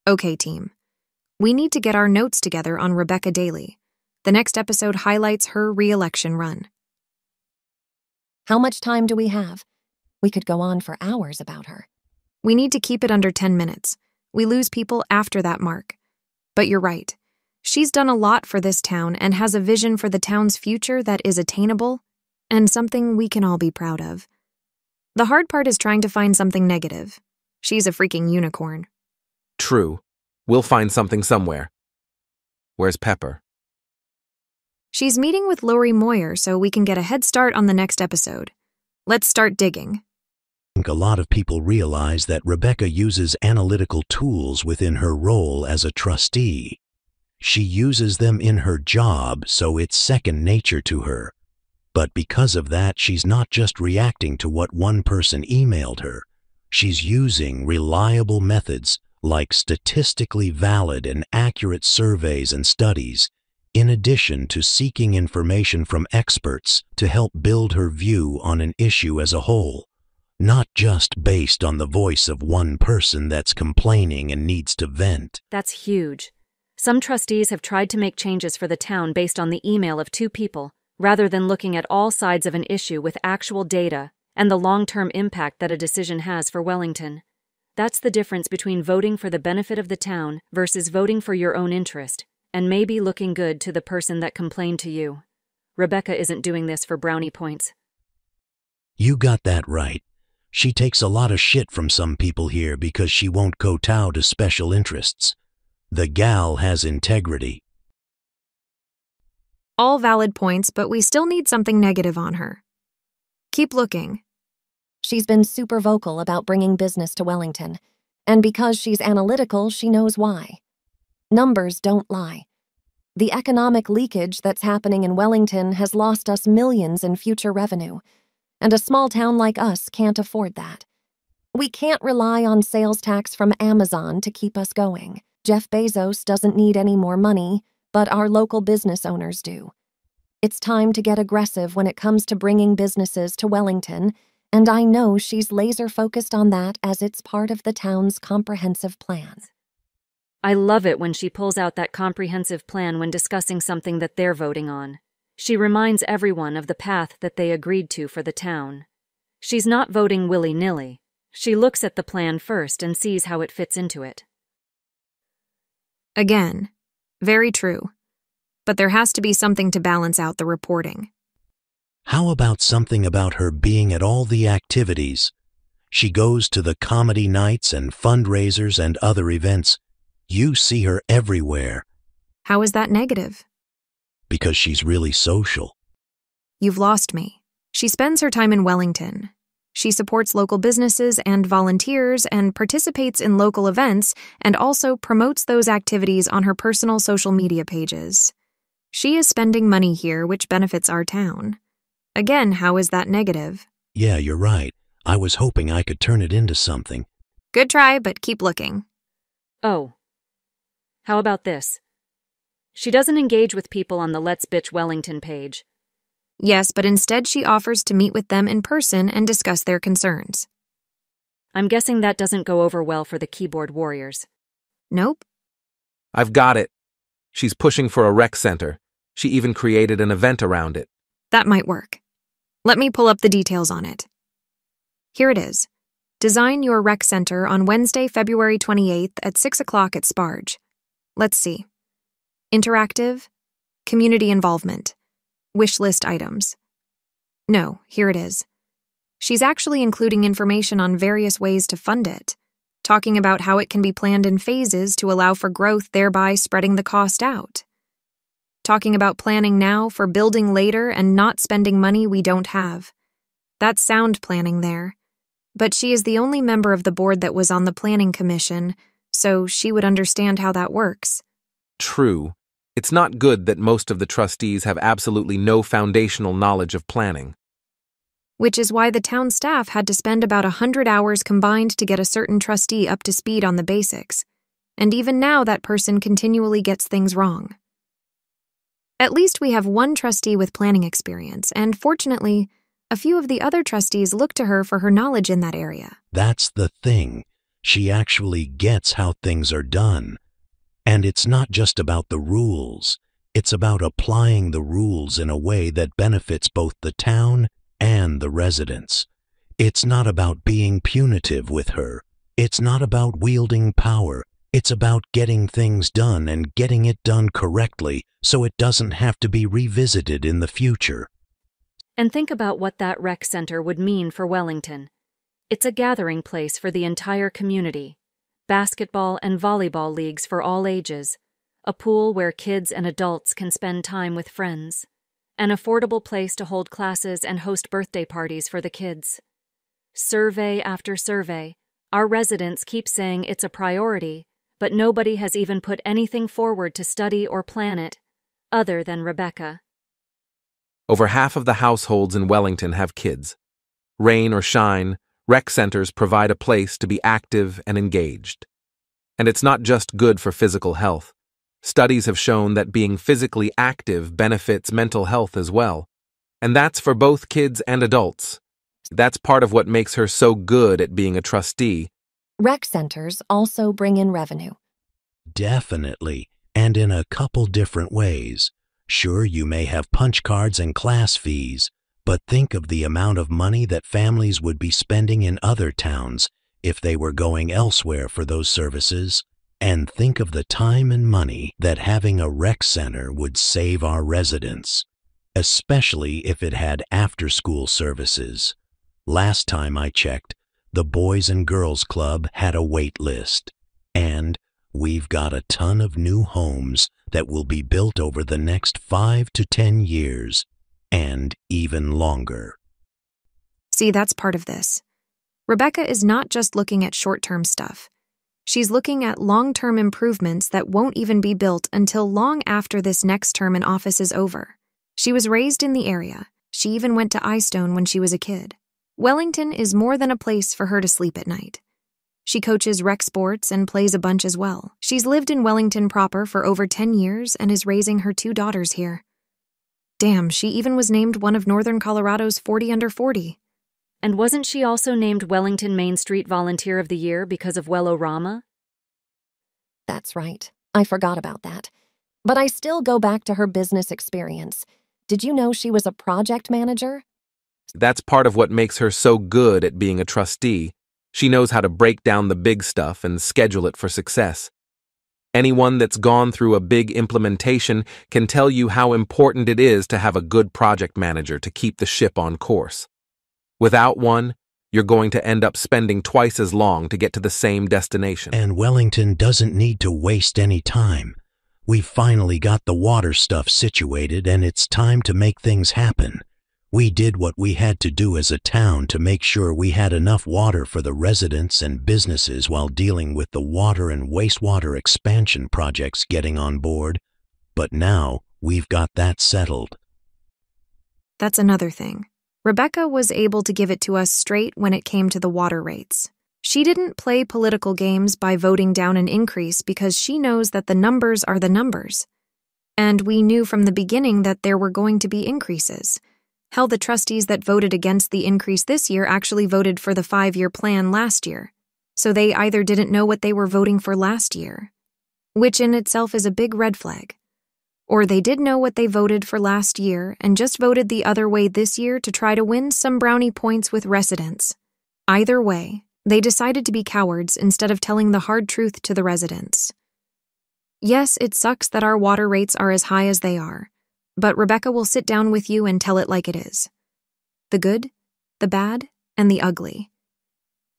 Okay, team. We need to get our notes together on Rebekka Dailey. The next episode highlights her re-election run. How much time do we have? We could go on for hours about her. We need to keep it under 10 minutes. We lose people after that mark. But you're right. She's done a lot for this town and has a vision for the town's future that is attainable and something we can all be proud of. The hard part is trying to find something negative. She's a freaking unicorn. True. We'll find something somewhere. Where's Pepper? She's meeting with Lori Moyer so we can get a head start on the next episode. Let's start digging. I think a lot of people realize that Rebekka uses analytical tools within her role as a trustee. She uses them in her job, so it's second nature to her. But because of that, she's not just reacting to what one person emailed her. She's using reliable methods like statistically valid and accurate surveys and studies, in addition to seeking information from experts to help build her view on an issue as a whole, not just based on the voice of one person that's complaining and needs to vent. That's huge. Some trustees have tried to make changes for the town based on the email of two people, rather than looking at all sides of an issue with actual data and the long-term impact that a decision has for Wellington. That's the difference between voting for the benefit of the town versus voting for your own interest, and maybe looking good to the person that complained to you. Rebekka isn't doing this for brownie points. You got that right. She takes a lot of shit from some people here because she won't kowtow to special interests. The gal has integrity. All valid points, but we still need something negative on her. Keep looking. She's been super vocal about bringing business to Wellington, and because she's analytical, she knows why. Numbers don't lie. The economic leakage that's happening in Wellington has lost us millions in future revenue, and a small town like us can't afford that. We can't rely on sales tax from Amazon to keep us going. Jeff Bezos doesn't need any more money, but our local business owners do. It's time to get aggressive when it comes to bringing businesses to Wellington, and I know she's laser-focused on that as it's part of the town's comprehensive plan. I love it when she pulls out that comprehensive plan when discussing something that they're voting on. She reminds everyone of the path that they agreed to for the town. She's not voting willy-nilly. She looks at the plan first and sees how it fits into it. Again, very true. But there has to be something to balance out the reporting. How about something about her being at all the activities? She goes to the comedy nights and fundraisers and other events. You see her everywhere. How is that negative? Because she's really social. You've lost me. She spends her time in Wellington. She supports local businesses and volunteers and participates in local events and also promotes those activities on her personal social media pages. She is spending money here, which benefits our town. Again, how is that negative? Yeah, you're right. I was hoping I could turn it into something. Good try, but keep looking. Oh. How about this? She doesn't engage with people on the Let's Bitch Wellington page. Yes, but instead she offers to meet with them in person and discuss their concerns. I'm guessing that doesn't go over well for the keyboard warriors. Nope. I've got it. She's pushing for a rec center. She even created an event around it. That might work. Let me pull up the details on it. Here it is. Design your rec center on Wednesday, February 28th at 6 o'clock at Sparge. Let's see. Interactive. Community involvement. Wish list items. No, here it is. She's actually including information on various ways to fund it, talking about how it can be planned in phases to allow for growth, thereby spreading the cost out. Talking about planning now for building later and not spending money we don't have. That's sound planning there. But she is the only member of the board that was on the planning commission, so she would understand how that works. True. It's not good that most of the trustees have absolutely no foundational knowledge of planning. Which is why the town staff had to spend about 100 hours combined to get a certain trustee up to speed on the basics. And even now that person continually gets things wrong. At least we have one trustee with planning experience, and fortunately, a few of the other trustees look to her for her knowledge in that area. That's the thing. She actually gets how things are done. And it's not just about the rules. It's about applying the rules in a way that benefits both the town and the residents. It's not about being punitive with her. It's not about wielding power. It's about getting things done and getting it done correctly so it doesn't have to be revisited in the future. And think about what that rec center would mean for Wellington. It's a gathering place for the entire community. Basketball and volleyball leagues for all ages. A pool where kids and adults can spend time with friends. An affordable place to hold classes and host birthday parties for the kids. Survey after survey, our residents keep saying it's a priority, but nobody has even put anything forward to study or plan it, other than Rebekka. Over half of the households in Wellington have kids. Rain or shine, rec centers provide a place to be active and engaged. And it's not just good for physical health. Studies have shown that being physically active benefits mental health as well. And that's for both kids and adults. That's part of what makes her so good at being a trustee. Rec centers also bring in revenue. Definitely, and in a couple different ways. Sure, you may have punch cards and class fees, but think of the amount of money that families would be spending in other towns if they were going elsewhere for those services. And think of the time and money that having a rec center would save our residents, especially if it had after-school services. Last time I checked, the Boys and Girls Club had a wait list, and we've got a ton of new homes that will be built over the next 5 to 10 years, and even longer. See, that's part of this. Rebekka is not just looking at short-term stuff. She's looking at long-term improvements that won't even be built until long after this next term in office is over. She was raised in the area. She even went to Eystone when she was a kid. Wellington is more than a place for her to sleep at night. She coaches rec sports and plays a bunch as well. She's lived in Wellington proper for over 10 years and is raising her 2 daughters here. Damn, she even was named one of Northern Colorado's 40 under 40. And wasn't she also named Wellington Main Street Volunteer of the Year because of Wellorama? That's right. I forgot about that. But I still go back to her business experience. Did you know she was a project manager? That's part of what makes her so good at being a trustee. She knows how to break down the big stuff and schedule it for success. Anyone that's gone through a big implementation can tell you how important it is to have a good project manager to keep the ship on course. Without one, you're going to end up spending twice as long to get to the same destination. And Wellington doesn't need to waste any time. We've finally got the water stuff situated, and it's time to make things happen. We did what we had to do as a town to make sure we had enough water for the residents and businesses while dealing with the water and wastewater expansion projects getting on board. But now we've got that settled. That's another thing. Rebekka was able to give it to us straight when it came to the water rates. She didn't play political games by voting down an increase because she knows that the numbers are the numbers. And we knew from the beginning that there were going to be increases. Hell, the trustees that voted against the increase this year actually voted for the 5-year plan last year. So they either didn't know what they were voting for last year, which in itself is a big red flag, or they did know what they voted for last year and just voted the other way this year to try to win some brownie points with residents. Either way, they decided to be cowards instead of telling the hard truth to the residents. Yes, it sucks that our water rates are as high as they are, but Rebekka will sit down with you and tell it like it is. The good, the bad, and the ugly.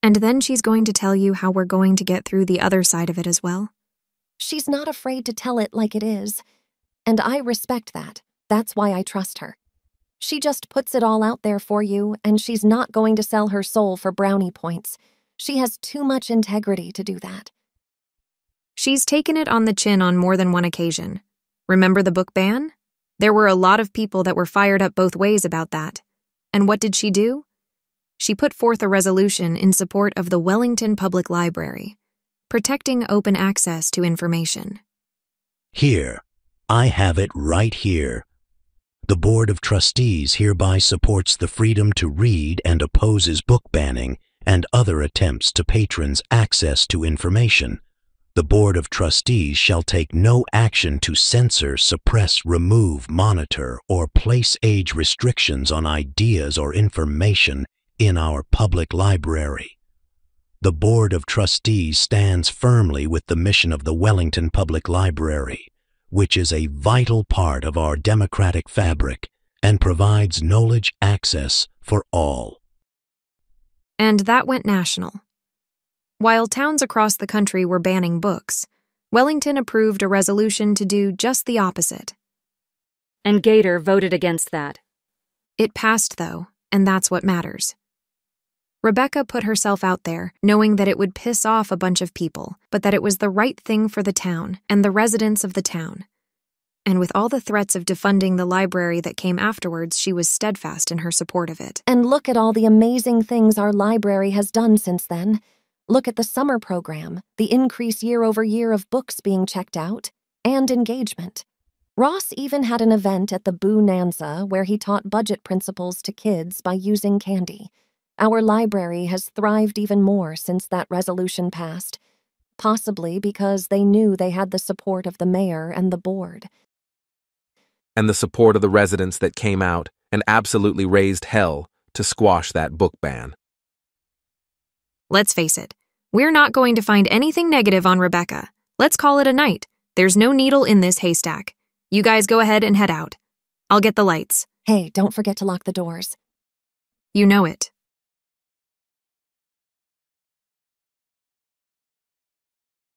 And then she's going to tell you how we're going to get through the other side of it as well. She's not afraid to tell it like it is. And I respect that. That's why I trust her. She just puts it all out there for you, and she's not going to sell her soul for brownie points. She has too much integrity to do that. She's taken it on the chin on more than one occasion. Remember the book ban? There were a lot of people that were fired up both ways about that. And what did she do? She put forth a resolution in support of the Wellington Public Library, protecting open access to information. Here, I have it right here. The Board of Trustees hereby supports the freedom to read and opposes book banning and other attempts to patrons' access to information, the Board of Trustees shall take no action to censor, suppress, remove, monitor, or place age restrictions on ideas or information in our public library. The Board of Trustees stands firmly with the mission of the Wellington Public Library, which is a vital part of our democratic fabric and provides knowledge access for all. And that went national. While towns across the country were banning books, Wellington approved a resolution to do just the opposite. And Gator voted against that. It passed, though, and that's what matters. Rebekka put herself out there, knowing that it would piss off a bunch of people, but that it was the right thing for the town and the residents of the town. And with all the threats of defunding the library that came afterwards, she was steadfast in her support of it. And look at all the amazing things our library has done since then. Look at the summer program, the increase year over year of books being checked out, and engagement. Ross even had an event at the Bonanza where he taught budget principles to kids by using candy. Our library has thrived even more since that resolution passed, possibly because they knew they had the support of the mayor and the board. And the support of the residents that came out and absolutely raised hell to squash that book ban. Let's face it, we're not going to find anything negative on Rebekka. Let's call it a night. There's no needle in this haystack. You guys go ahead and head out. I'll get the lights. Hey, don't forget to lock the doors. You know it.